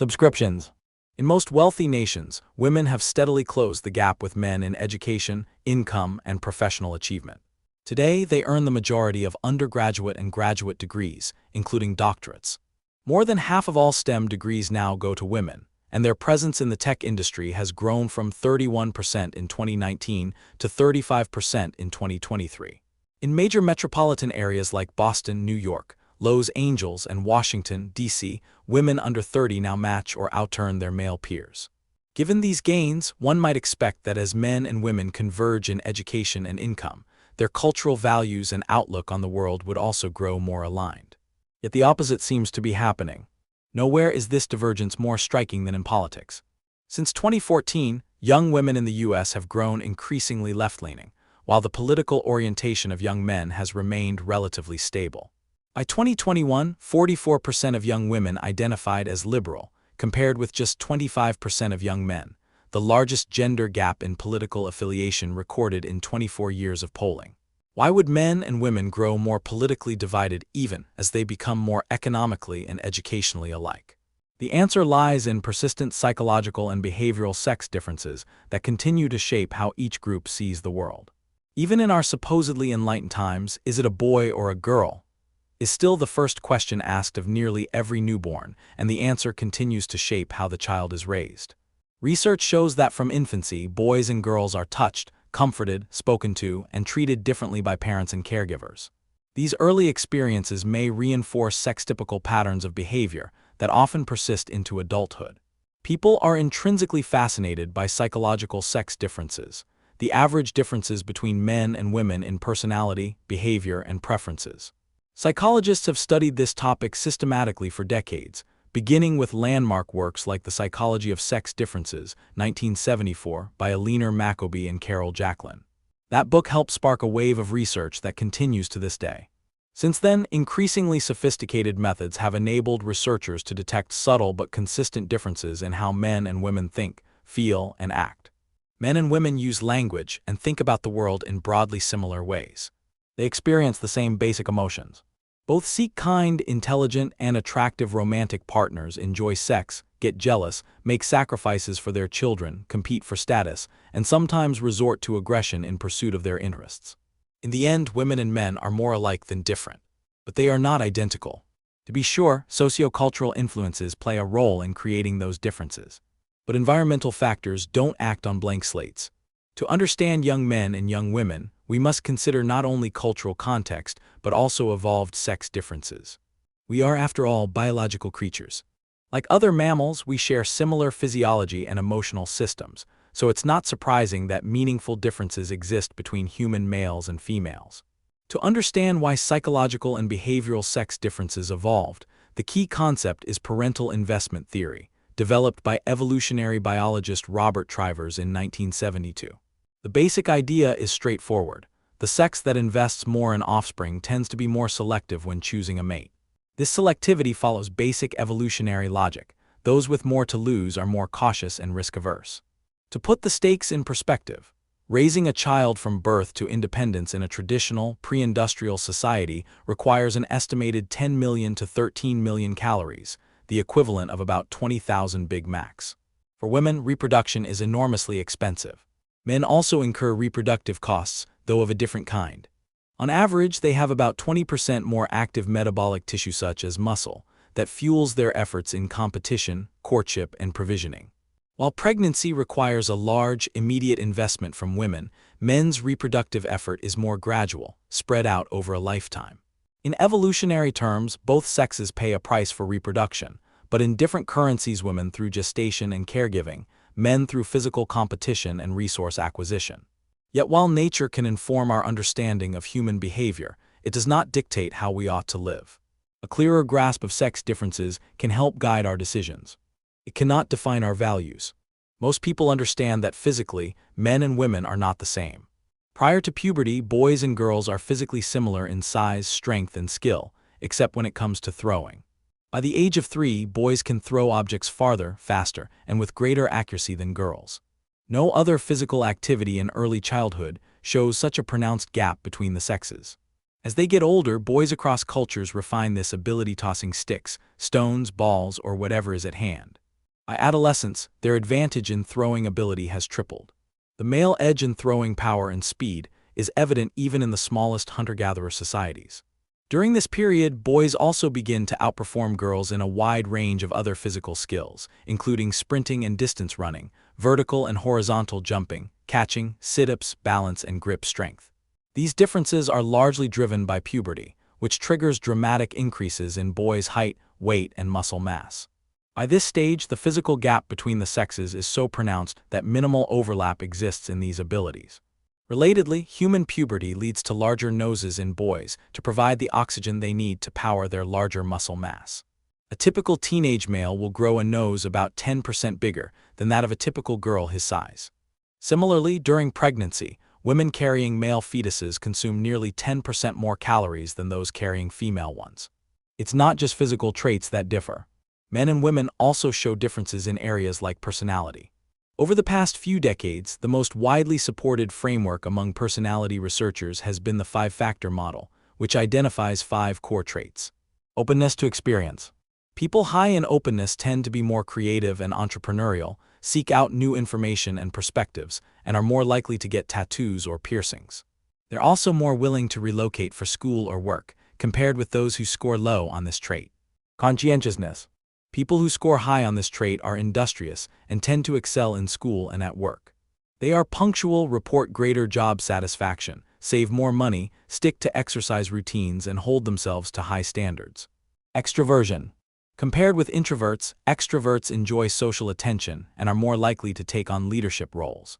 Subscriptions. In most wealthy nations, women have steadily closed the gap with men in education, income, and professional achievement. Today, they earn the majority of undergraduate and graduate degrees, including doctorates. More than half of all STEM degrees now go to women, and their presence in the tech industry has grown from 31% in 2019 to 35% in 2023. In major metropolitan areas like Boston, New York, Los Angeles, and Washington, D.C., women under 30 now match or outturn their male peers. Given these gains, one might expect that as men and women converge in education and income, their cultural values and outlook on the world would also grow more aligned. Yet the opposite seems to be happening. Nowhere is this divergence more striking than in politics. Since 2014, young women in the U.S. have grown increasingly left-leaning, while the political orientation of young men has remained relatively stable. By 2021, 44% of young women identified as liberal, compared with just 25% of young men, the largest gender gap in political affiliation recorded in 24 years of polling. Why would men and women grow more politically divided even as they become more economically and educationally alike? The answer lies in persistent psychological and behavioral sex differences that continue to shape how each group sees the world. Even in our supposedly enlightened times, is it a boy or a girl? Is still the first question asked of nearly every newborn, and the answer continues to shape how the child is raised. Research shows that from infancy, boys and girls are touched, comforted, spoken to, and treated differently by parents and caregivers. These early experiences may reinforce sex-typical patterns of behavior that often persist into adulthood. People are intrinsically fascinated by psychological sex differences, the average differences between men and women in personality, behavior, and preferences. Psychologists have studied this topic systematically for decades, beginning with landmark works like The Psychology of Sex Differences, 1974, by Alina Maccoby and Carol Jacklin. That book helped spark a wave of research that continues to this day. Since then, increasingly sophisticated methods have enabled researchers to detect subtle but consistent differences in how men and women think, feel, and act. Men and women use language and think about the world in broadly similar ways. They experience the same basic emotions. Both seek kind, intelligent, and attractive romantic partners, enjoy sex, get jealous, make sacrifices for their children, compete for status, and sometimes resort to aggression in pursuit of their interests. In the end, women and men are more alike than different, but they are not identical. To be sure, sociocultural influences play a role in creating those differences, but environmental factors don't act on blank slates. To understand young men and young women, we must consider not only cultural context, but also evolved sex differences. We are, after all, biological creatures. Like other mammals, we share similar physiology and emotional systems, so it's not surprising that meaningful differences exist between human males and females. To understand why psychological and behavioral sex differences evolved, the key concept is parental investment theory, developed by evolutionary biologist Robert Trivers in 1972. The basic idea is straightforward. The sex that invests more in offspring tends to be more selective when choosing a mate. This selectivity follows basic evolutionary logic. Those with more to lose are more cautious and risk-averse. To put the stakes in perspective, raising a child from birth to independence in a traditional, pre-industrial society requires an estimated 10 million to 13 million calories, the equivalent of about 20,000 Big Macs. For women, reproduction is enormously expensive. Men also incur reproductive costs, though of a different kind. On average, they have about 20% more active metabolic tissue such as muscle that fuels their efforts in competition, courtship, and provisioning. While pregnancy requires a large, immediate investment from women, men's reproductive effort is more gradual, spread out over a lifetime. In evolutionary terms, both sexes pay a price for reproduction, but in different currencies: women through gestation and caregiving, men through physical competition and resource acquisition. Yet while nature can inform our understanding of human behavior, it does not dictate how we ought to live. A clearer grasp of sex differences can help guide our decisions. It cannot define our values. Most people understand that physically, men and women are not the same. Prior to puberty, boys and girls are physically similar in size, strength, and skill, except when it comes to throwing. By the age of 3, boys can throw objects farther, faster, and with greater accuracy than girls. No other physical activity in early childhood shows such a pronounced gap between the sexes. As they get older, boys across cultures refine this ability, tossing sticks, stones, balls, or whatever is at hand. By adolescence, their advantage in throwing ability has tripled. The male edge in throwing power and speed is evident even in the smallest hunter-gatherer societies. During this period, boys also begin to outperform girls in a wide range of other physical skills, including sprinting and distance running, vertical and horizontal jumping, catching, sit-ups, balance, and grip strength. These differences are largely driven by puberty, which triggers dramatic increases in boys' height, weight, and muscle mass. By this stage, the physical gap between the sexes is so pronounced that minimal overlap exists in these abilities. Relatedly, human puberty leads to larger noses in boys to provide the oxygen they need to power their larger muscle mass. A typical teenage male will grow a nose about 10% bigger than that of a typical girl his size. Similarly, during pregnancy, women carrying male fetuses consume nearly 10% more calories than those carrying female ones. It's not just physical traits that differ. Men and women also show differences in areas like personality. Over the past few decades, the most widely supported framework among personality researchers has been the 5-factor model, which identifies 5 core traits. Openness to experience. People high in openness tend to be more creative and entrepreneurial, seek out new information and perspectives, and are more likely to get tattoos or piercings. They're also more willing to relocate for school or work, compared with those who score low on this trait. Conscientiousness. People who score high on this trait are industrious and tend to excel in school and at work. They are punctual, report greater job satisfaction, save more money, stick to exercise routines, and hold themselves to high standards. Extroversion. Compared with introverts, extroverts enjoy social attention and are more likely to take on leadership roles.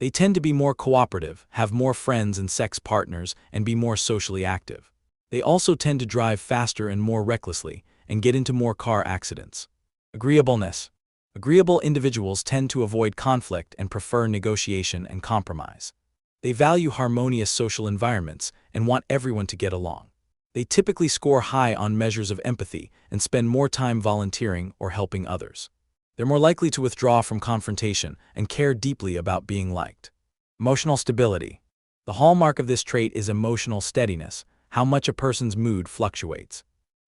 They tend to be more cooperative, have more friends and sex partners, and be more socially active. They also tend to drive faster and more recklessly, and get into more car accidents. Agreeableness. Agreeable individuals tend to avoid conflict and prefer negotiation and compromise. They value harmonious social environments and want everyone to get along. They typically score high on measures of empathy and spend more time volunteering or helping others. They're more likely to withdraw from confrontation and care deeply about being liked. Emotional stability. The hallmark of this trait is emotional steadiness, how much a person's mood fluctuates.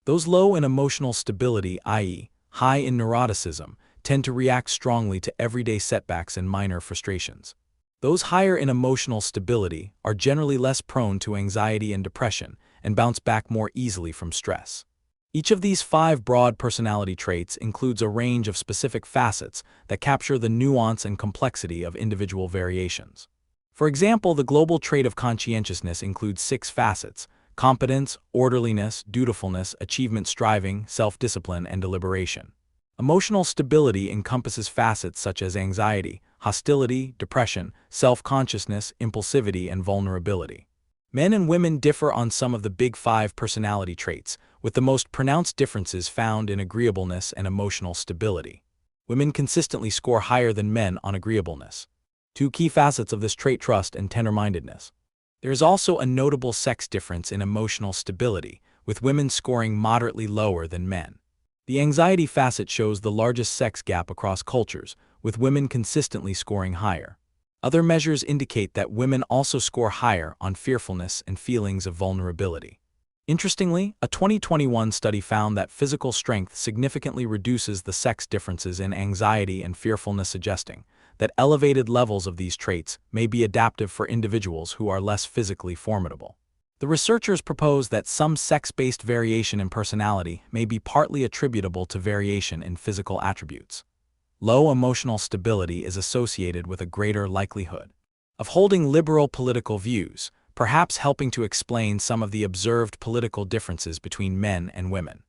Those low in emotional stability, i.e., high in neuroticism, tend to react strongly to everyday setbacks and minor frustrations. Those higher in emotional stability are generally less prone to anxiety and depression and bounce back more easily from stress. Each of these 5 broad personality traits includes a range of specific facets that capture the nuance and complexity of individual variations. For example, the global trait of conscientiousness includes 6 facets: competence, orderliness, dutifulness, achievement striving, self-discipline, and deliberation. Emotional stability encompasses facets such as anxiety, hostility, depression, self-consciousness, impulsivity, and vulnerability. Men and women differ on some of the big 5 personality traits, with the most pronounced differences found in agreeableness and emotional stability. Women consistently score higher than men on agreeableness. 2 key facets of this trait: trust and tender-mindedness. There is also a notable sex difference in emotional stability, with women scoring moderately lower than men. The anxiety facet shows the largest sex gap across cultures, with women consistently scoring higher. Other measures indicate that women also score higher on fearfulness and feelings of vulnerability. Interestingly, a 2021 study found that physical strength significantly reduces the sex differences in anxiety and fearfulness, suggesting that elevated levels of these traits may be adaptive for individuals who are less physically formidable. The researchers propose that some sex-based variation in personality may be partly attributable to variation in physical attributes. Low emotional stability is associated with a greater likelihood of holding liberal political views, perhaps helping to explain some of the observed political differences between men and women.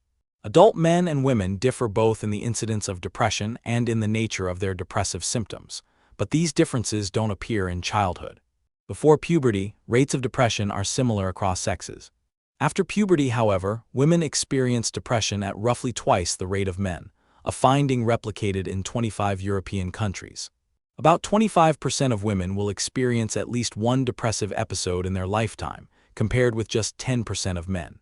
Adult men and women differ both in the incidence of depression and in the nature of their depressive symptoms, but these differences don't appear in childhood. Before puberty, rates of depression are similar across sexes. After puberty, however, women experience depression at roughly twice the rate of men, a finding replicated in 25 European countries. About 25% of women will experience at least one depressive episode in their lifetime, compared with just 10% of men.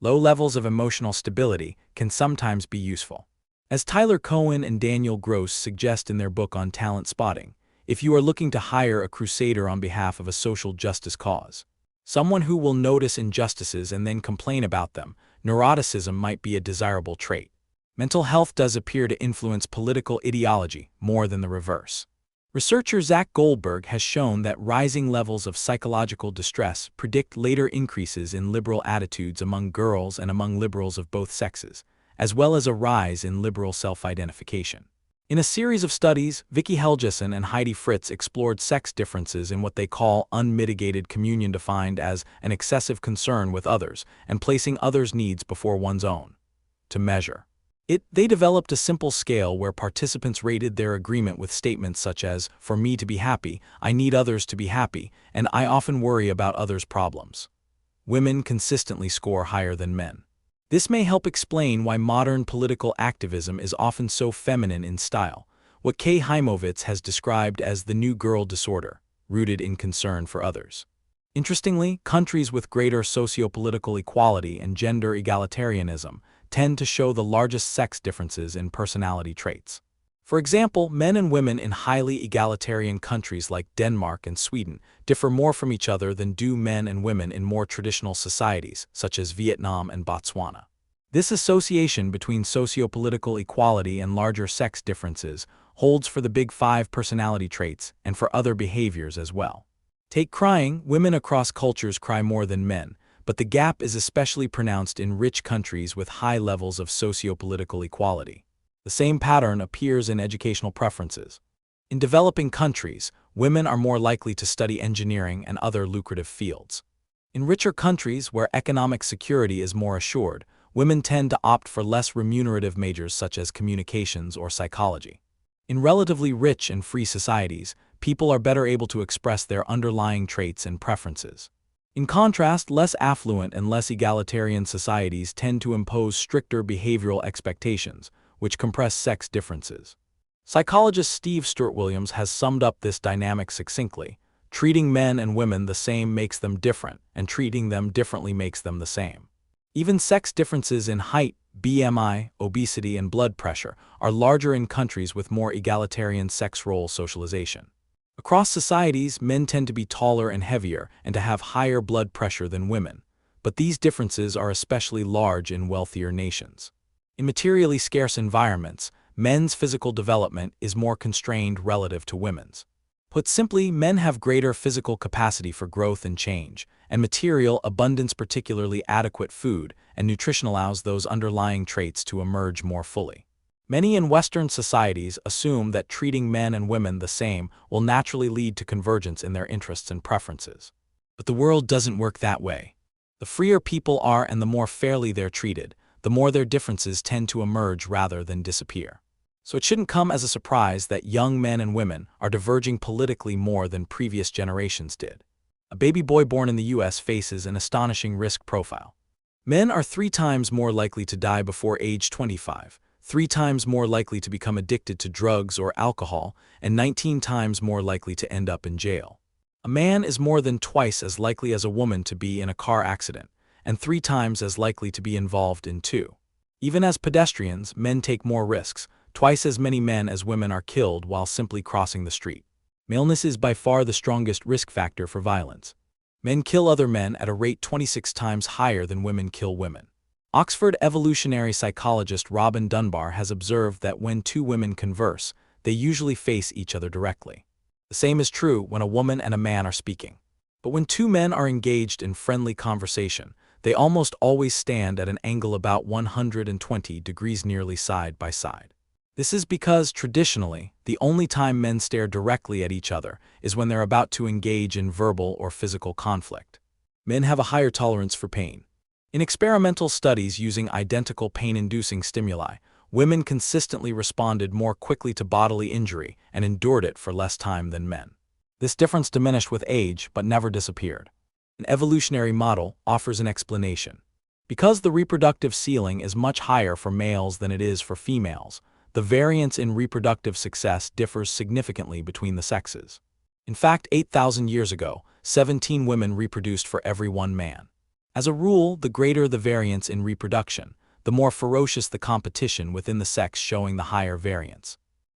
Low levels of emotional stability can sometimes be useful. As Tyler Cohen and Daniel Gross suggest in their book on talent spotting, if you are looking to hire a crusader on behalf of a social justice cause, someone who will notice injustices and then complain about them, neuroticism might be a desirable trait. Mental health does appear to influence political ideology more than the reverse. Researcher Zach Goldberg has shown that rising levels of psychological distress predict later increases in liberal attitudes among girls and among liberals of both sexes, as well as a rise in liberal self-identification. In a series of studies, Vicky Helgeson and Heidi Fritz explored sex differences in what they call unmitigated communion, defined as an excessive concern with others and placing others' needs before one's own. To measure they developed a simple scale where participants rated their agreement with statements such as, "For me to be happy, I need others to be happy, and I often worry about others' problems." Women consistently score higher than men. This may help explain why modern political activism is often so feminine in style, what Kay Heimovitz has described as the new girl disorder, rooted in concern for others. Interestingly, countries with greater socio-political equality and gender egalitarianism tend to show the largest sex differences in personality traits. For example, men and women in highly egalitarian countries like Denmark and Sweden differ more from each other than do men and women in more traditional societies, such as Vietnam and Botswana. This association between socio-political equality and larger sex differences holds for the Big Five personality traits and for other behaviors as well. Take crying. Women across cultures cry more than men, but the gap is especially pronounced in rich countries with high levels of socio-political equality. The same pattern appears in educational preferences. In developing countries, women are more likely to study engineering and other lucrative fields. In richer countries where economic security is more assured, women tend to opt for less remunerative majors such as communications or psychology. In relatively rich and free societies, people are better able to express their underlying traits and preferences. In contrast, less affluent and less egalitarian societies tend to impose stricter behavioral expectations, which compress sex differences. Psychologist Steve Stuart Williams has summed up this dynamic succinctly: treating men and women the same makes them different, and treating them differently makes them the same. Even sex differences in height, BMI, obesity, and blood pressure are larger in countries with more egalitarian sex role socialization. Across societies, men tend to be taller and heavier and to have higher blood pressure than women, but these differences are especially large in wealthier nations. In materially scarce environments, men's physical development is more constrained relative to women's. Put simply, men have greater physical capacity for growth and change, and material abundance, particularly adequate food and nutrition, allows those underlying traits to emerge more fully. Many in Western societies assume that treating men and women the same will naturally lead to convergence in their interests and preferences. But the world doesn't work that way. The freer people are and the more fairly they're treated, the more their differences tend to emerge rather than disappear. So it shouldn't come as a surprise that young men and women are diverging politically more than previous generations did. A baby boy born in the US faces an astonishing risk profile. Men are 3 times more likely to die before age 25, 3 times more likely to become addicted to drugs or alcohol, and 19 times more likely to end up in jail. A man is more than twice as likely as a woman to be in a car accident, and 3 times as likely to be involved in 2. Even as pedestrians, men take more risks. Twice as many men as women are killed while simply crossing the street. Maleness is by far the strongest risk factor for violence. Men kill other men at a rate 26 times higher than women kill women. Oxford evolutionary psychologist Robin Dunbar has observed that when 2 women converse, they usually face each other directly. The same is true when a woman and a man are speaking. But when 2 men are engaged in friendly conversation, they almost always stand at an angle about 120 degrees, nearly side by side. This is because, traditionally, the only time men stare directly at each other is when they're about to engage in verbal or physical conflict. Men have a higher tolerance for pain. In experimental studies using identical pain-inducing stimuli, women consistently responded more quickly to bodily injury and endured it for less time than men. This difference diminished with age but never disappeared. An evolutionary model offers an explanation. Because the reproductive ceiling is much higher for males than it is for females, the variance in reproductive success differs significantly between the sexes. In fact, 8,000 years ago, 17 women reproduced for every 1 man. As a rule, the greater the variance in reproduction, the more ferocious the competition within the sex, showing the higher variance.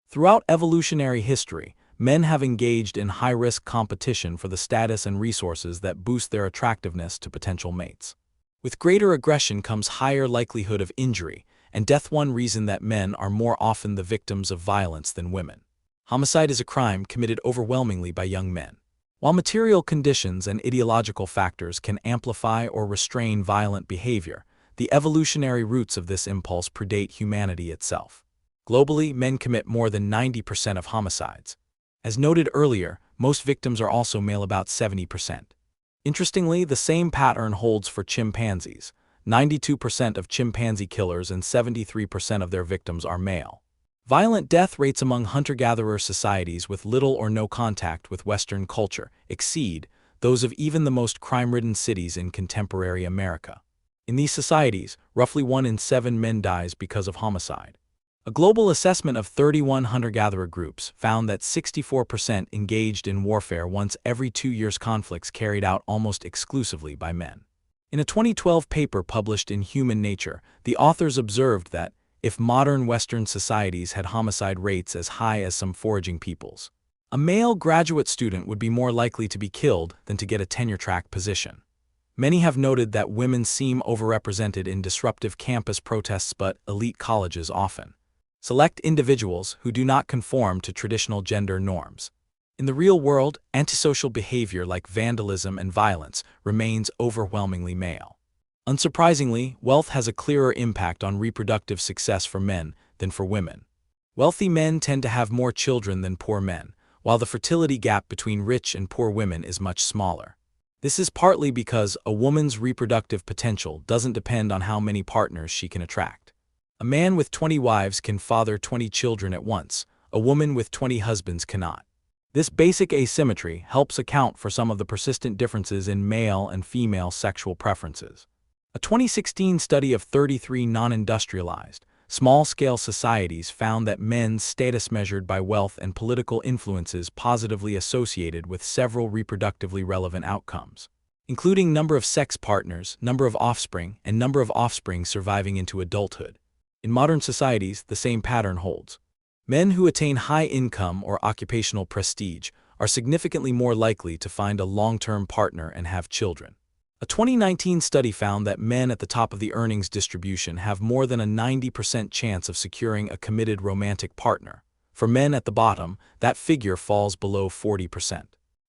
Throughout evolutionary history, men have engaged in high-risk competition for the status and resources that boost their attractiveness to potential mates. With greater aggression comes higher likelihood of injury, and death one reason that men are more often the victims of violence than women. Homicide is a crime committed overwhelmingly by young men. While material conditions and ideological factors can amplify or restrain violent behavior, the evolutionary roots of this impulse predate humanity itself. Globally, men commit more than 90% of homicides. As noted earlier, most victims are also male, about 70%. Interestingly, the same pattern holds for chimpanzees. 92% of chimpanzee killers and 73% of their victims are male. Violent death rates among hunter-gatherer societies with little or no contact with Western culture exceed those of even the most crime-ridden cities in contemporary America. In these societies, roughly 1 in 7 men dies because of homicide. A global assessment of 31 hunter-gatherer groups found that 64% engaged in warfare once every 2 years, conflicts carried out almost exclusively by men. In a 2012 paper published in Human Nature, the authors observed that if modern Western societies had homicide rates as high as some foraging peoples, a male graduate student would be more likely to be killed than to get a tenure-track position. Many have noted that women seem overrepresented in disruptive campus protests, but elite colleges often select individuals who do not conform to traditional gender norms. In the real world, antisocial behavior like vandalism and violence remains overwhelmingly male. Unsurprisingly, wealth has a clearer impact on reproductive success for men than for women. Wealthy men tend to have more children than poor men, while the fertility gap between rich and poor women is much smaller. This is partly because a woman's reproductive potential doesn't depend on how many partners she can attract. A man with 20 wives can father 20 children at once. A woman with 20 husbands cannot. This basic asymmetry helps account for some of the persistent differences in male and female sexual preferences. A 2016 study of 33 non-industrialized, small-scale societies found that men's status measured by wealth and political influences positively associated with several reproductively relevant outcomes, including number of sex partners, number of offspring, and number of offspring surviving into adulthood. In modern societies, the same pattern holds. Men who attain high income or occupational prestige are significantly more likely to find a long-term partner and have children. A 2019 study found that men at the top of the earnings distribution have more than a 90% chance of securing a committed romantic partner. For men at the bottom, that figure falls below 40%.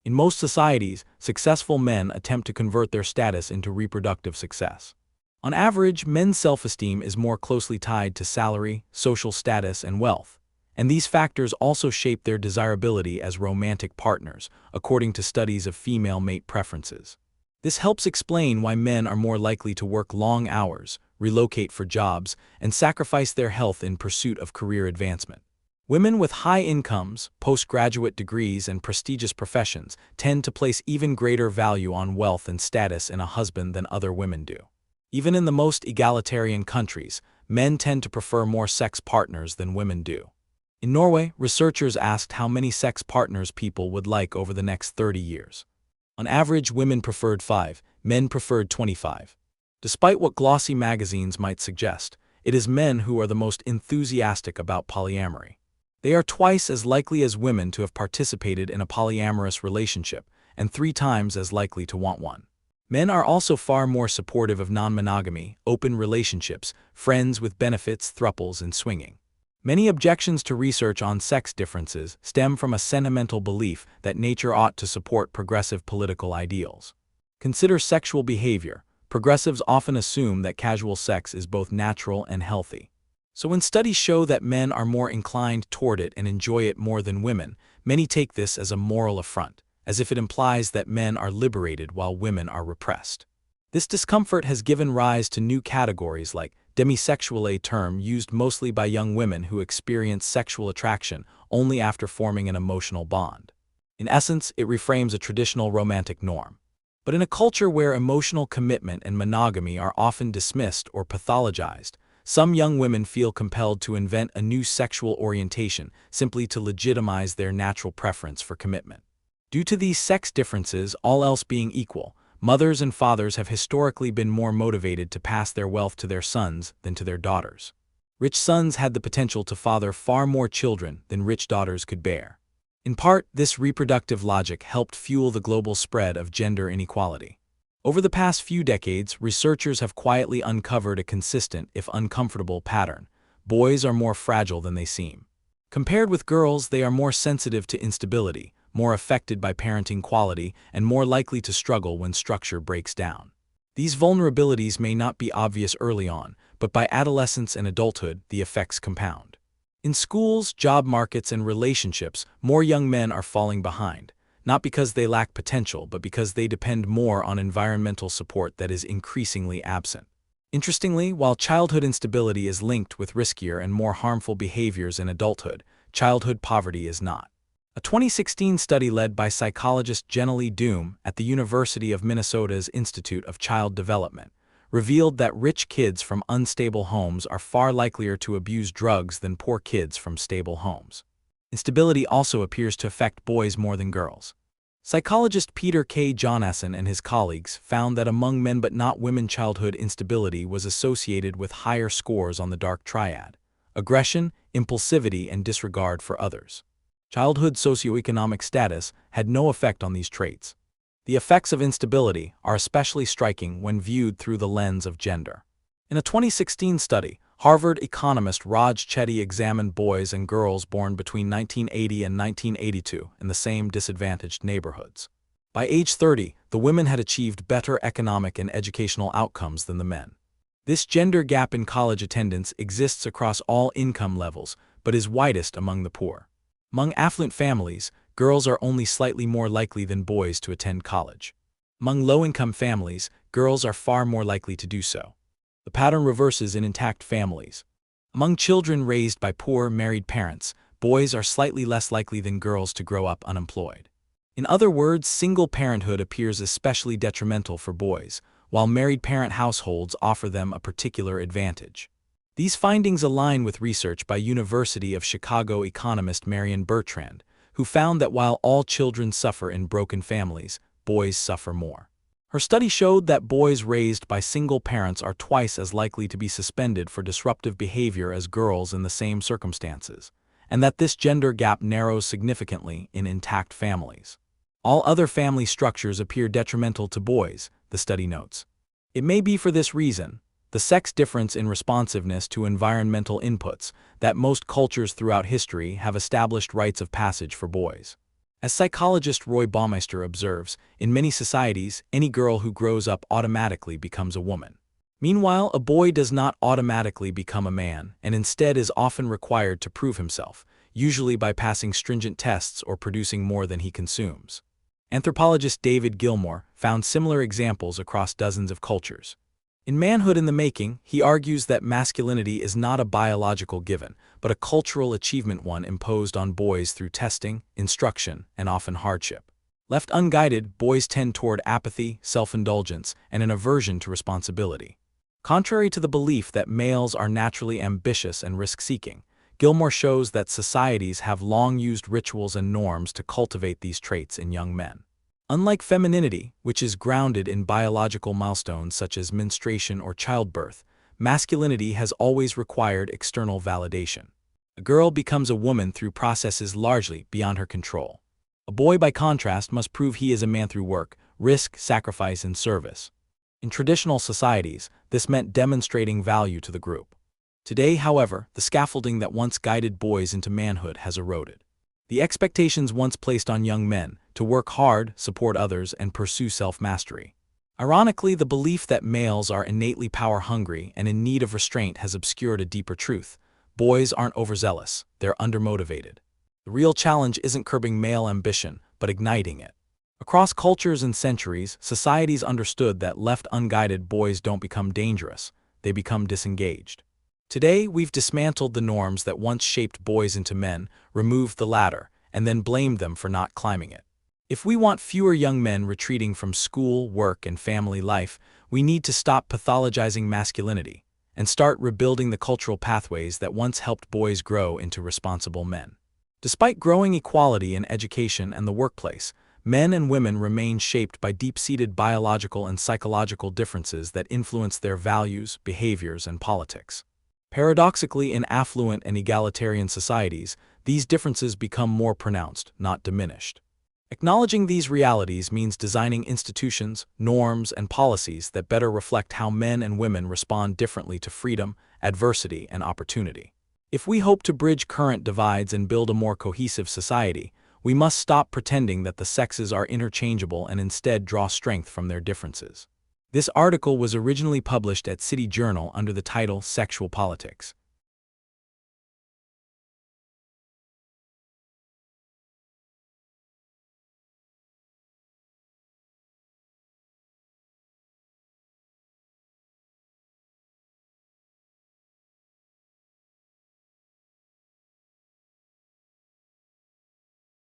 In most societies, successful men attempt to convert their status into reproductive success. On average, men's self-esteem is more closely tied to salary, social status, and wealth, and these factors also shape their desirability as romantic partners, according to studies of female mate preferences. This helps explain why men are more likely to work long hours, relocate for jobs, and sacrifice their health in pursuit of career advancement. Women with high incomes, postgraduate degrees, and prestigious professions tend to place even greater value on wealth and status in a husband than other women do. Even in the most egalitarian countries, men tend to prefer more sex partners than women do. In Norway, researchers asked how many sex partners people would like over the next 30 years. On average, women preferred 5, men preferred 25. Despite what glossy magazines might suggest, it is men who are the most enthusiastic about polyamory. They are twice as likely as women to have participated in a polyamorous relationship, and 3 times as likely to want one. Men are also far more supportive of non-monogamy, open relationships, friends with benefits, thruples, and swinging. Many objections to research on sex differences stem from a sentimental belief that nature ought to support progressive political ideals. Consider sexual behavior. Progressives often assume that casual sex is both natural and healthy. So when studies show that men are more inclined toward it and enjoy it more than women, many take this as a moral affront, as if it implies that men are liberated while women are repressed. This discomfort has given rise to new categories like demisexual, a term used mostly by young women who experience sexual attraction only after forming an emotional bond. In essence, it reframes a traditional romantic norm. But in a culture where emotional commitment and monogamy are often dismissed or pathologized, some young women feel compelled to invent a new sexual orientation simply to legitimize their natural preference for commitment. Due to these sex differences, all else being equal, mothers and fathers have historically been more motivated to pass their wealth to their sons than to their daughters. Rich sons had the potential to father far more children than rich daughters could bear. In part, this reproductive logic helped fuel the global spread of gender inequality. Over the past few decades, researchers have quietly uncovered a consistent, if uncomfortable, pattern. Boys are more fragile than they seem. Compared with girls, they are more sensitive to instability, more affected by parenting quality, and more likely to struggle when structure breaks down. These vulnerabilities may not be obvious early on, but by adolescence and adulthood, the effects compound. In schools, job markets, and relationships, more young men are falling behind, not because they lack potential, but because they depend more on environmental support that is increasingly absent. Interestingly, while childhood instability is linked with riskier and more harmful behaviors in adulthood, childhood poverty is not. A 2016 study led by psychologist Jenna Lee Doom at the University of Minnesota's Institute of Child Development revealed that rich kids from unstable homes are far likelier to abuse drugs than poor kids from stable homes. Instability also appears to affect boys more than girls. Psychologist Peter K. Jonassen and his colleagues found that among men but not women, childhood instability was associated with higher scores on the dark triad: aggression, impulsivity, and disregard for others. Childhood socioeconomic status had no effect on these traits. The effects of instability are especially striking when viewed through the lens of gender. In a 2016 study, Harvard economist Raj Chetty examined boys and girls born between 1980 and 1982 in the same disadvantaged neighborhoods. By age 30, the women had achieved better economic and educational outcomes than the men. This gender gap in college attendance exists across all income levels, but is widest among the poor. Among affluent families, girls are only slightly more likely than boys to attend college. Among low-income families, girls are far more likely to do so. The pattern reverses in intact families. Among children raised by poor married parents, boys are slightly less likely than girls to grow up unemployed. In other words, single parenthood appears especially detrimental for boys, while married parent households offer them a particular advantage. These findings align with research by University of Chicago economist Marion Bertrand, who found that while all children suffer in broken families, boys suffer more. Her study showed that boys raised by single parents are twice as likely to be suspended for disruptive behavior as girls in the same circumstances, and that this gender gap narrows significantly in intact families. All other family structures appear detrimental to boys, the study notes. It may be for this reason, the sex difference in responsiveness to environmental inputs, that most cultures throughout history have established rites of passage for boys. As psychologist Roy Baumeister observes, in many societies, any girl who grows up automatically becomes a woman. Meanwhile, a boy does not automatically become a man, and instead is often required to prove himself, usually by passing stringent tests or producing more than he consumes. Anthropologist David Gilmore found similar examples across dozens of cultures. In Manhood in the Making, he argues that masculinity is not a biological given, but a cultural achievement, one imposed on boys through testing, instruction, and often hardship. Left unguided, boys tend toward apathy, self-indulgence, and an aversion to responsibility. Contrary to the belief that males are naturally ambitious and risk-seeking, Gilmore shows that societies have long used rituals and norms to cultivate these traits in young men. Unlike femininity, which is grounded in biological milestones such as menstruation or childbirth, masculinity has always required external validation. A girl becomes a woman through processes largely beyond her control. A boy, by contrast, must prove he is a man through work, risk, sacrifice, and service. In traditional societies, this meant demonstrating value to the group. Today, however, the scaffolding that once guided boys into manhood has eroded. The expectations once placed on young men to work hard, support others, and pursue self-mastery. Ironically, the belief that males are innately power-hungry and in need of restraint has obscured a deeper truth. Boys aren't overzealous, they're undermotivated. The real challenge isn't curbing male ambition, but igniting it. Across cultures and centuries, societies understood that left unguided, boys don't become dangerous, they become disengaged. Today, we've dismantled the norms that once shaped boys into men, removed the ladder, and then blamed them for not climbing it. If we want fewer young men retreating from school, work, and family life, we need to stop pathologizing masculinity and start rebuilding the cultural pathways that once helped boys grow into responsible men. Despite growing equality in education and the workplace, men and women remain shaped by deep-seated biological and psychological differences that influence their values, behaviors, and politics. Paradoxically, in affluent and egalitarian societies, these differences become more pronounced, not diminished. Acknowledging these realities means designing institutions, norms, and policies that better reflect how men and women respond differently to freedom, adversity, and opportunity. If we hope to bridge current divides and build a more cohesive society, we must stop pretending that the sexes are interchangeable and instead draw strength from their differences. This article was originally published at City Journal under the title Sexual Politics.